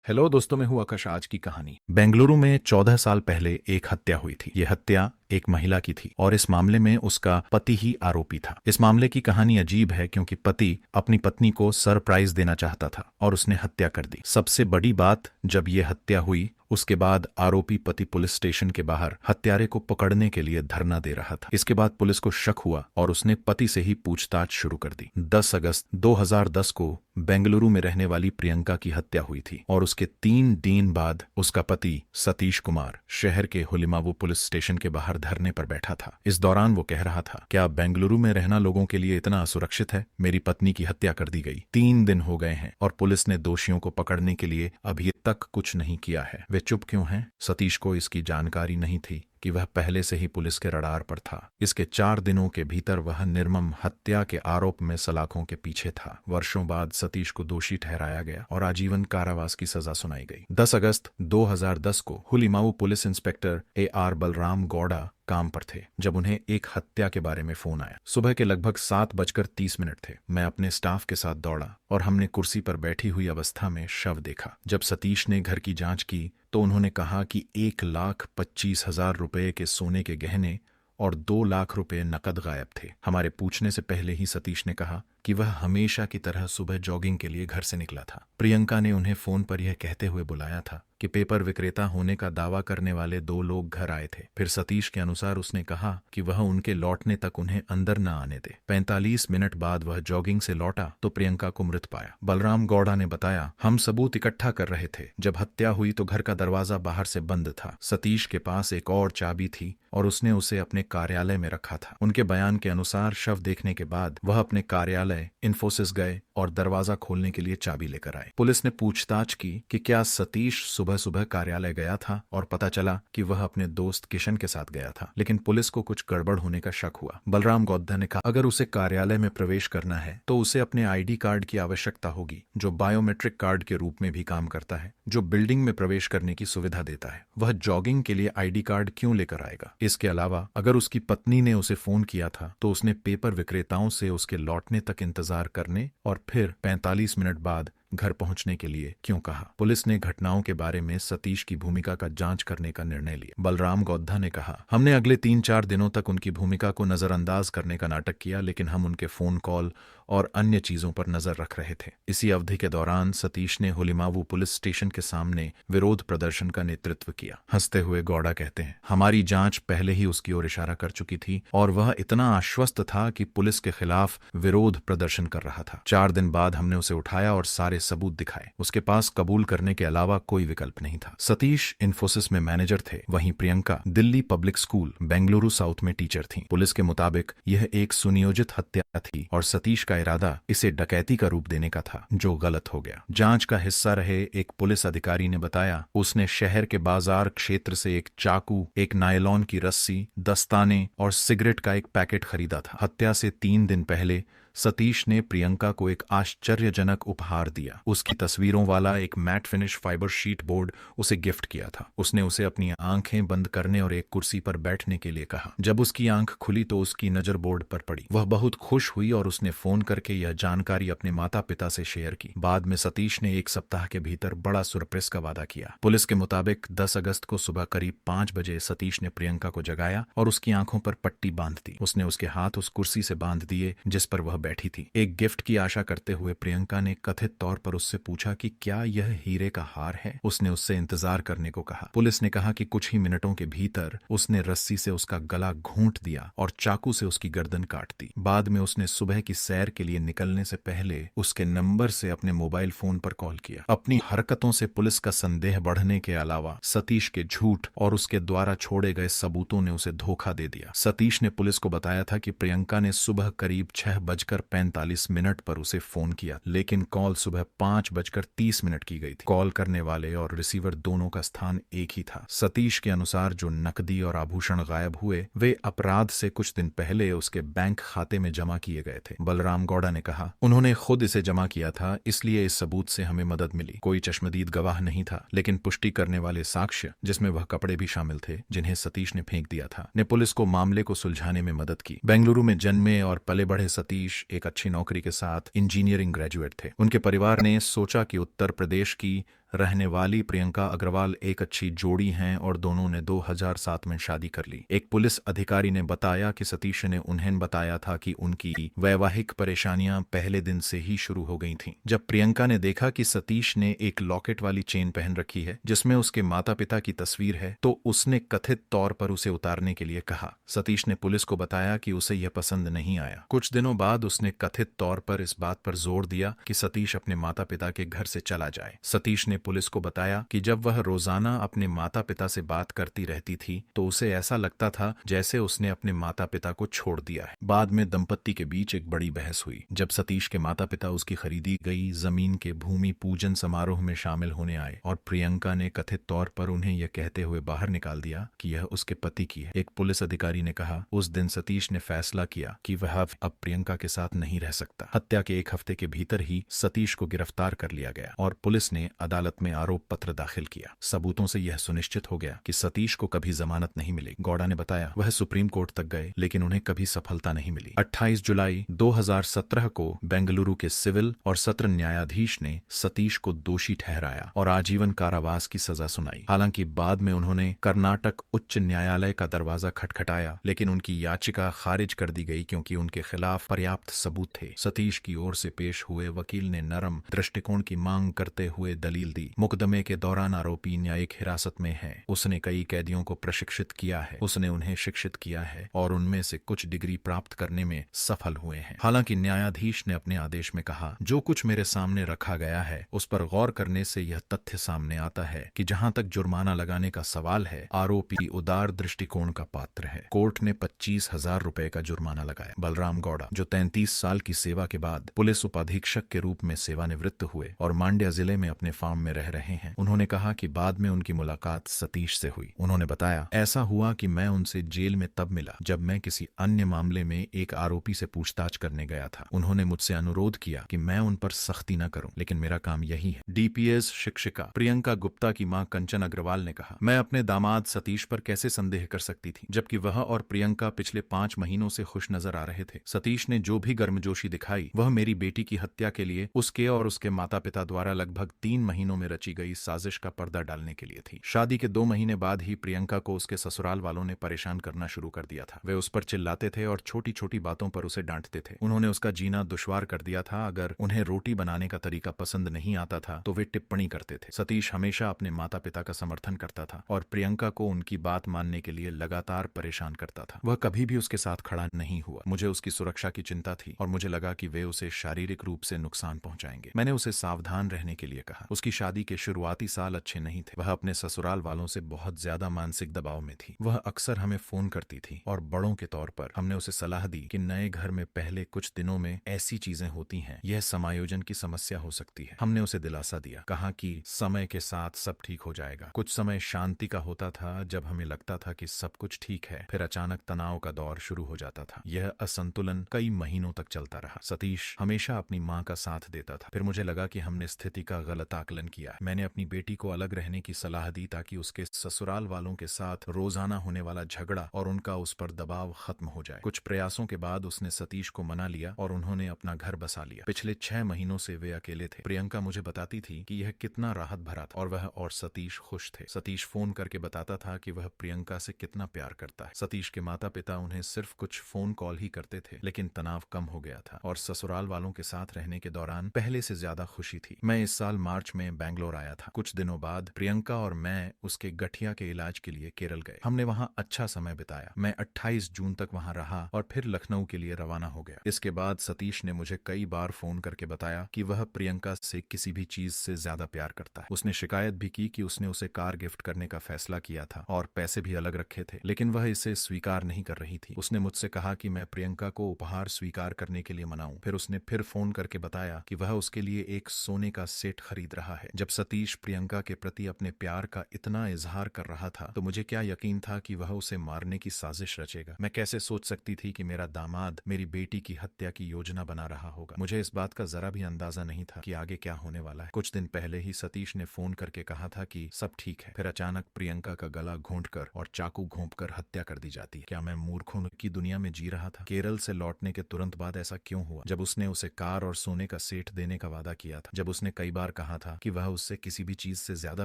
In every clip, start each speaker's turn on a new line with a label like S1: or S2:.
S1: Hello दोस्तों, मैं हूं आकाश। आज की कहानी बेंगलुरु में 14 साल पहले एक हत्या हुई थी। ये हत्या एक महिला की थी और इस मामले में उसका पति ही आरोपी था। इस मामले की कहानी अजीब है क्योंकि पति अपनी पत्नी को सरप्राइज देना चाहता था और उसने हत्या कर दी। सबसे बड़ी बात, जब ये हत्या हुई उसके बाद आरोपी पति पुलिस स्टेशन के बाहर हत्यारे को पकड़ने के लिए धरना दे रहा था। इसके बाद पुलिस को शक हुआ और उसने पति से ही पूछताछ शुरू कर दी। 10 अगस्त 2010 को बेंगलुरु में रहने वाली प्रियंका की हत्या हुई थी और उसके 3 दिन बाद उसका पति सतीश कुमार शहर के हुलिमावु पुलिस स्टेशन के बाहर धरने पर बैठा था। इस दौरान वो कह रहा था, क्या बेंगलुरु में रहना लोगों के लिए इतना असुरक्षित है? मेरी पत्नी की हत्या कर दी गई, 3 दिन हो गए हैं और पुलिस ने दोषियों को पकड़ने के लिए अभी तक कुछ नहीं किया है। वे चुप क्यों हैं? सतीश को इसकी जानकारी नहीं थी कि वह पहले से ही पुलिस के रडार पर था। इसके 4 दिनों के भीतर वह निर्मम हत्या के आरोप में सलाखों के पीछे था। वर्षों बाद सतीश को दोषी ठहराया गया और आजीवन कारावास की सजा सुनाई गई। 10 अगस्त 2010 को Hulimavu police inspector AR Balaram Gowda काम पर थे जब उन्हें एक हत्या के बारे में फोन आया। सुबह के लगभग 7:30 थे। मैं अपने स्टाफ के साथ दौड़ा और हमने कुर्सी पर बैठी हुई अवस्था में शव देखा। जब सतीश ने घर की जांच की तो उन्होंने कहा कि 1,25,000 रुपए के सोने के गहने और 2 लाख रुपए नकद गायब थे। हमारे पूछने से पहले ही सतीश ने कहा कि वह हमेशा की तरह सुबह जॉगिंग के लिए घर से निकला था। प्रियंका ने उन्हें फोन पर यह कहते हुए बुलाया था कि पेपर विक्रेता होने का दावा करने वाले 2 लोग घर आए थे। फिर सतीश के अनुसार उसने कहा कि वह उनके लौटने तक उन्हें अंदर न आने दे। 45 मिनट बाद वह जॉगिंग से लौटा तो प्रियंका को मृत पाया। बलराम गौड़ा ने बताया, हम सबूत इकट्ठा कर रहे थे। जब हत्या हुई तो घर का दरवाजा बाहर से बंद था। सतीश के पास एक और चाबी थी और उसने उसे अपने कार्यालय में रखा था। उनके बयान के अनुसार शव देखने के बाद वह अपने कार्यालय इन्फोसिस गए और दरवाजा खोलने के लिए चाबी लेकर आए। पुलिस ने पूछताछ की कि क्या सतीश सुबह सुबह कार्यालय गया था और पता चला कि वह अपने दोस्त किशन के साथ गया था, लेकिन पुलिस को कुछ गड़बड़ होने का शक हुआ। बलराम गौड़ा ने कहा, अगर उसे कार्यालय में प्रवेश करना है तो उसे अपने ID कार्ड की आवश्यकता होगी, जो बायोमेट्रिक कार्ड के रूप में भी काम करता है, जो बिल्डिंग में प्रवेश करने की सुविधा देता है। वह जॉगिंग के लिए ID कार्ड क्यों लेकर आएगा? इसके अलावा अगर उसकी पत्नी ने उसे फोन किया था तो उसने पेपर विक्रेताओं से उसके लौटने तक इंतजार करने और फिर 45 मिनट बाद घर पहुंचने के लिए क्यों कहा? पुलिस ने घटनाओं के बारे में सतीश की भूमिका का जांच करने का निर्णय लिया। बलराम गौड़ा ने कहा, हमने अगले 3-4 दिनों तक उनकी भूमिका को नजरअंदाज करने का नाटक किया, लेकिन हम उनके फोन कॉल और अन्य चीजों पर नजर रख रहे थे। इसी अवधि के दौरान सतीश ने हुलिमावु पुलिस स्टेशन के सामने विरोध प्रदर्शन का नेतृत्व किया। हंसते हुए गौड़ा कहते हैं, हमारी जांच पहले ही उसकी ओर इशारा कर चुकी थी और वह इतना आश्वस्त था कि पुलिस के खिलाफ विरोध प्रदर्शन कर रहा था। 4 दिन बाद हमने उसे उठाया और सारे सबूत दिखाए। उसके पास कबूल करने के अलावा कोई विकल्प नहीं था। सतीश इन्फोसिस में मैनेजर थे, वहीं Priyanka Delhi public school Bengaluru south में टीचर थीं। पुलिस के मुताबिक यह एक सुनियोजित हत्या थी और सतीश का इरादा इसे डकैती का रूप देने का था, जो गलत हो गया। जांच का हिस्सा रहे एक पुलिस अधिकारी ने बताया, उसने शहर के बाजार क्षेत्र से एक चाकू, एक नायलॉन की रस्सी, दस्ताने और सिगरेट का एक पैकेट खरीदा था। हत्या से 3 दिन पहले सतीश ने प्रियंका को एक आश्चर्यजनक उपहार दिया। उसकी तस्वीरों वाला एक matte finish fibre sheet board उसे गिफ्ट किया था। उसने उसे अपनी आंखें बंद करने और एक कुर्सी पर बैठने के लिए कहा। जब उसकी आंख खुली तो उसकी नजर बोर्ड पर पड़ी। वह बहुत खुश हुई और उसने फोन करके यह जानकारी अपने माता पिता से शेयर की। बाद में सतीश ने 1 सप्ताह के भीतर बड़ा सरप्राइज का वादा किया। पुलिस के मुताबिक 10 अगस्त को सुबह करीब 5 बजे सतीश ने प्रियंका को जगाया और उसकी आंखों पर पट्टी बांध दी। उसने उसके हाथ उस कुर्सी से बांध दिए जिस पर वह बैठी थी। एक गिफ्ट की आशा करते हुए प्रियंका ने कथित तौर पर उससे पूछा कि क्या यह हीरे का हार है। उसने उससे इंतजार करने को कहा। पुलिस ने कहा कि कुछ ही मिनटों के भीतर उसने रस्सी से उसका गला घूंट दिया और चाकू से उसकी गर्दन काट दी। बाद में उसने सुबह की सैर के लिए निकलने से पहले उसके नंबर से अपने मोबाइल फोन पर कॉल किया। अपनी हरकतों से पुलिस का संदेह बढ़ने के अलावा सतीश के झूठ और उसके द्वारा छोड़े गए सबूतों ने उसे धोखा दे दिया। सतीश ने पुलिस को बताया था कि प्रियंका ने सुबह करीब 6:45 पर उसे फोन किया, लेकिन कॉल सुबह 5:30 की गई थी। कॉल करने वाले और रिसीवर दोनों का स्थान एक ही था। सतीश के अनुसार जो नकदी और आभूषण गायब हुए वे अपराध से कुछ दिन पहले उसके बैंक खाते में जमा किए गए थे। बलराम गौड़ा ने कहा, उन्होंने खुद इसे जमा किया था, इसलिए इस सबूत से हमें मदद मिली। कोई चश्मदीद गवाह नहीं था, लेकिन पुष्टि करने वाले साक्ष्य, जिसमें वह कपड़े भी शामिल थे जिन्हें सतीश ने फेंक दिया था, ने पुलिस को मामले को सुलझाने में मदद की। बेंगलुरु में जन्मे और पले बढ़े सतीश एक अच्छी नौकरी के साथ इंजीनियरिंग ग्रेजुएट थे। उनके परिवार ने सोचा कि उत्तर प्रदेश की रहने वाली प्रियंका अग्रवाल एक अच्छी जोड़ी हैं और दोनों ने 2007 में शादी कर ली। एक पुलिस अधिकारी ने बताया कि सतीश ने उन्हें बताया था कि उनकी वैवाहिक परेशानियां पहले दिन से ही शुरू हो गई थीं। जब प्रियंका ने देखा कि सतीश ने एक लॉकेट वाली चेन पहन रखी है जिसमें उसके माता पिता की तस्वीर है, तो उसने कथित तौर पर उसे उतारने के लिए कहा। सतीश ने पुलिस को बताया कि उसे यह पसंद नहीं आया। कुछ दिनों बाद उसने कथित तौर पर इस बात पर जोर दिया कि सतीश अपने माता पिता के घर से चला जाए। सतीश ने पुलिस को बताया कि जब वह रोजाना अपने माता पिता से बात करती रहती थी तो उसे ऐसा लगता था जैसे उसने अपने माता पिता को छोड़ दिया है। बाद में दंपत्ति के बीच एक बड़ी बहस हुई जब सतीश के माता पिता उसकी खरीदी गई जमीन के भूमि पूजन समारोह में शामिल होने आए और प्रियंका ने कथित तौर पर उन्हें यह कहते हुए बाहर निकाल दिया कि यह उसके पति की है। एक पुलिस अधिकारी ने कहा, उस दिन सतीश ने फैसला किया कि वह अब प्रियंका के साथ नहीं रह सकता। हत्या के एक हफ्ते के भीतर ही सतीश को गिरफ्तार कर लिया गया और पुलिस ने अदालत में आरोप पत्र दाखिल किया। सबूतों से यह सुनिश्चित हो गया कि सतीश को कभी जमानत नहीं मिलेगी। गौड़ा ने बताया, वह सुप्रीम कोर्ट तक गए लेकिन उन्हें कभी सफलता नहीं मिली। 28 जुलाई 2017 को बेंगलुरु के सिविल और सत्र न्यायाधीश ने सतीश को दोषी ठहराया और आजीवन कारावास की सजा सुनाई। हालांकि बाद में उन्होंने कर्नाटक उच्च न्यायालय का दरवाजा खटखटाया लेकिन उनकी याचिका खारिज कर दी गई क्योंकि उनके खिलाफ पर्याप्त सबूत थे। सतीश की ओर से पेश हुए वकील ने नरम दृष्टिकोण की मांग करते हुए दलील दी। मुकदमे के दौरान आरोपी न्यायिक हिरासत में है। उसने कई कैदियों को प्रशिक्षित किया है, उसने उन्हें शिक्षित किया है और उनमें से कुछ डिग्री प्राप्त करने में सफल हुए हैं। हालांकि न्यायाधीश ने अपने आदेश में कहा, जो कुछ मेरे सामने रखा गया है उस पर गौर करने से यह तथ्य सामने आता है कि जहां तक जुर्माना लगाने का सवाल है, आरोपी उदार दृष्टिकोण का पात्र है। कोर्ट ने 25,000 रुपए का जुर्माना लगाया। बलराम गौड़ा, जो 33 साल की सेवा के बाद पुलिस उपाधीक्षक के रूप में सेवानिवृत्त हुए और मांड्या जिले में अपने फार्म में रह रहे हैं, उन्होंने कहा कि बाद में उनकी मुलाकात सतीश से हुई। उन्होंने बताया, ऐसा हुआ कि मैं उनसे जेल में तब मिला जब मैं किसी अन्य मामले में एक आरोपी से पूछताछ करने गया था। उन्होंने मुझसे अनुरोध किया कि मैं उन पर सख्ती न करूं, लेकिन मेरा काम यही है। डीपीएस शिक्षिका प्रियंका गुप्ता की मां कंचन अग्रवाल ने कहा, मैं अपने दामाद सतीश पर कैसे संदेह कर सकती थी जबकि वह और प्रियंका पिछले 5 महीनों से खुश नजर आ रहे थे। सतीश ने जो भी गर्मजोशी दिखाई वह मेरी बेटी की हत्या के लिए उसके और उसके माता पिता द्वारा लगभग 3 महीनों में रची गई साजिश का पर्दा डालने के लिए थी। शादी के 2 महीने बाद ही प्रियंका को उसके ससुराल वालों ने परेशान करना शुरू कर दिया था। वे उस पर चिल्लाते थे और छोटी छोटी बातों पर उसे डांटते थे। उन्होंने उसका जीना दुश्वार कर दिया था। अगर उन्हें रोटी बनाने का तरीका पसंद नहीं आता था तो वे टिप्पणी करते थे। सतीश हमेशा अपने माता पिता का समर्थन करता था और प्रियंका को उनकी बात मानने के लिए लगातार परेशान करता था। वह कभी भी उसके साथ खड़ा नहीं हुआ। मुझे उसकी सुरक्षा की चिंता थी और मुझे लगा कि वे उसे शारीरिक रूप से नुकसान पहुंचाएंगे। मैंने उसे सावधान रहने के लिए कहा। उसकी शादी के शुरुआती साल अच्छे नहीं थे। वह अपने ससुराल वालों से बहुत ज्यादा मानसिक दबाव में थी। वह अक्सर हमें फोन करती थी और बड़ों के तौर पर हमने उसे सलाह दी कि नए घर में पहले कुछ दिनों में ऐसी चीजें होती हैं, यह समायोजन की समस्या हो सकती है। हमने उसे दिलासा दिया, कहा कि समय के साथ सब ठीक हो जाएगा। कुछ समय शांति का होता था जब हमें लगता था कि सब कुछ ठीक है, फिर अचानक तनाव का दौर शुरू हो जाता था। यह असंतुलन कई महीनों तक चलता रहा। सतीश हमेशा अपनी माँ का साथ देता था। फिर मुझे लगा कि हमने स्थिति का गलत आकलन किया है। मैंने अपनी बेटी को अलग रहने की सलाह दी ताकि उसके ससुराल वालों के साथ रोजाना होने वाला झगड़ा और उनका उस पर दबाव खत्म हो जाए। कुछ प्रयासों के बाद उसने सतीश को मना लिया और उन्होंने अपना घर बसा लिया। पिछले 6 महीनों से वे अकेले थे। प्रियंका मुझे बताती थी कि यह कितना राहत भरा था और वह और सतीश खुश थे। सतीश फोन करके बताता था कि वह प्रियंका से कितना प्यार करता है। सतीश के माता पिता उन्हें सिर्फ कुछ फोन कॉल ही करते थे, लेकिन तनाव कम हो गया था और ससुराल वालों के साथ रहने के दौरान पहले से ज्यादा खुशी थी। मैं इस साल मार्च में बैंगलोर आया था। कुछ दिनों बाद प्रियंका और मैं उसके गठिया के इलाज के लिए केरल गए। हमने वहाँ अच्छा समय बिताया। मैं 28 जून तक वहाँ रहा और फिर लखनऊ के लिए रवाना हो गया। इसके बाद सतीश ने मुझे कई बार फोन करके बताया कि वह प्रियंका से किसी भी चीज से ज्यादा प्यार करता है। उसने शिकायत भी की कि उसने उसे कार गिफ्ट करने का फैसला किया था और पैसे भी अलग रखे थे, लेकिन वह इसे स्वीकार नहीं कर रही थी। उसने मुझसे कहा कि मैं प्रियंका को उपहार स्वीकार करने के लिए मनाऊं। फिर उसने फिर फोन करके बताया कि वह उसके लिए एक सोने का सेट खरीद रहा है। जब सतीश प्रियंका के प्रति अपने प्यार का इतना इजहार कर रहा था तो मुझे क्या यकीन था कि वह उसे मारने की साजिश रचेगा। मैं कैसे सोच सकती थी कि मेरा दामाद मेरी बेटी की हत्या की योजना बना रहा होगा। मुझे इस बात का जरा भी अंदाजा नहीं था कि आगे क्या होने वाला है। कुछ दिन पहले ही सतीश ने फोन करके कहा था कि सब ठीक है। फिर अचानक प्रियंका का गला घोंटकर और चाकू घोंपकर हत्या कर दी जाती है। क्या मैं मूर्खों की दुनिया में जी रहा था? केरल से लौटने के तुरंत बाद ऐसा क्यों हुआ? जब उसने उसे कार और सोने का सेट देने का वादा किया था, जब उसने कई बार कहा था कि वह वह उससे किसी भी चीज से ज्यादा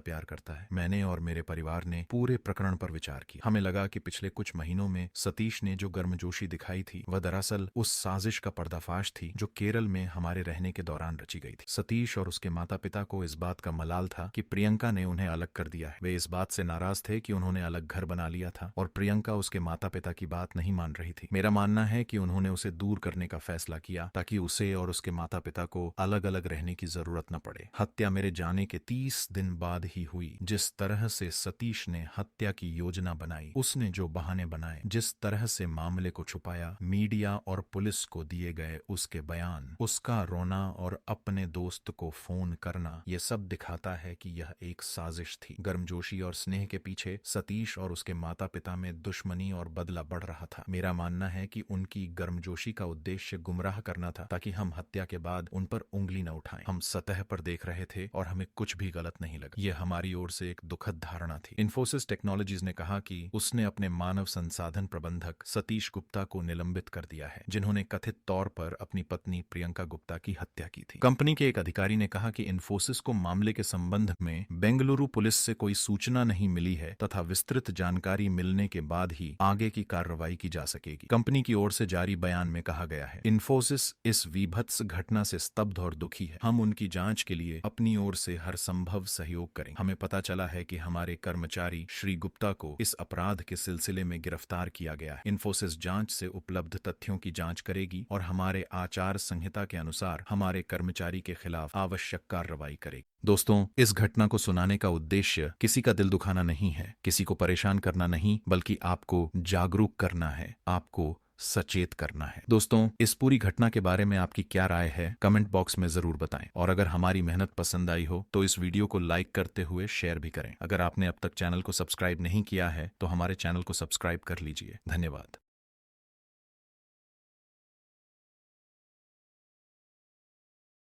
S1: प्यार करता है। मैंने और मेरे परिवार ने पूरे प्रकरण पर विचार किया। हमें लगा कि पिछले कुछ महीनों में सतीश ने जो गर्मजोशी दिखाई थी वह दरअसल उस साजिश का पर्दाफाश थी जो केरल में हमारे रहने के दौरान रची गई थी। सतीश और उसके माता पिता को इस बात का मलाल था कि प्रियंका ने उन्हें अलग कर दिया है। वे इस बात से नाराज थे कि उन्होंने अलग घर बना लिया था और प्रियंका उसके माता पिता की बात नहीं मान रही थी। मेरा मानना है कि उन्होंने उसे दूर करने का फैसला किया ताकि उसे और उसके माता पिता को अलग अलग रहने की जरूरत न पड़े। हत्या मेरे जाने के 30 दिन बाद ही हुई। जिस तरह से सतीश ने हत्या की योजना बनाई, उसने जो बहाने बनाए, जिस तरह से मामले को छुपाया, मीडिया और पुलिस को दिए गए उसके बयान, उसका रोना और अपने दोस्त को फोन करना, ये सब दिखाता है कि यह एक साजिश थी। गर्मजोशी और स्नेह के पीछे सतीश और उसके माता पिता में दुश्मनी और बदला बढ़ रहा था। मेरा मानना है कि उनकी गर्मजोशी का उद्देश्य गुमराह करना था ताकि हम हत्या के बाद उन पर उंगली न उठाएं। हम सतह पर देख रहे थे और हमें कुछ भी गलत नहीं लगा। यह हमारी ओर से एक दुखद धारणा थी। इन्फोसिस टेक्नोलॉजीज ने कहा कि उसने अपने मानव संसाधन प्रबंधक सतीश गुप्ता को निलंबित कर दिया है, जिन्होंने कथित तौर पर अपनी पत्नी प्रियंका गुप्ता की हत्या की थी। कंपनी के एक अधिकारी ने कहा कि इन्फोसिस को मामले के संबंध में बेंगलुरु पुलिस से कोई सूचना नहीं मिली है तथा विस्तृत जानकारी मिलने के बाद ही आगे की कार्रवाई की जा सकेगी। कंपनी की ओर से जारी बयान में कहा गया है, इन्फोसिस इस वीभत्स घटना से स्तब्ध और दुखी है। हम उनकी जांच के लिए अपनी ओर से हर संभव सहयोग करेंगे। हमें पता चला है कि हमारे कर्मचारी श्री गुप्ता को इस अपराध के सिलसिले में गिरफ्तार किया गया है। इन्फोसिस जांच से उपलब्ध तथ्यों की जांच करेगी और हमारे आचार संहिता के अनुसार हमारे कर्मचारी के खिलाफ आवश्यक कार्रवाई करेगी। दोस्तों, इस घटना को सुनाने का उद्देश्य किसी का दिल दुखाना नहीं है, किसी को परेशान करना नहीं, बल्कि आपको जागरूक करना है, आपको सचेत करना है। दोस्तों, इस पूरी घटना के बारे में आपकी क्या राय है, कमेंट बॉक्स में जरूर बताएं। और अगर हमारी मेहनत पसंद आई हो तो इस वीडियो को लाइक करते हुए शेयर भी करें। अगर आपने अब तक चैनल को सब्सक्राइब नहीं किया है तो हमारे चैनल को सब्सक्राइब कर लीजिए। धन्यवाद।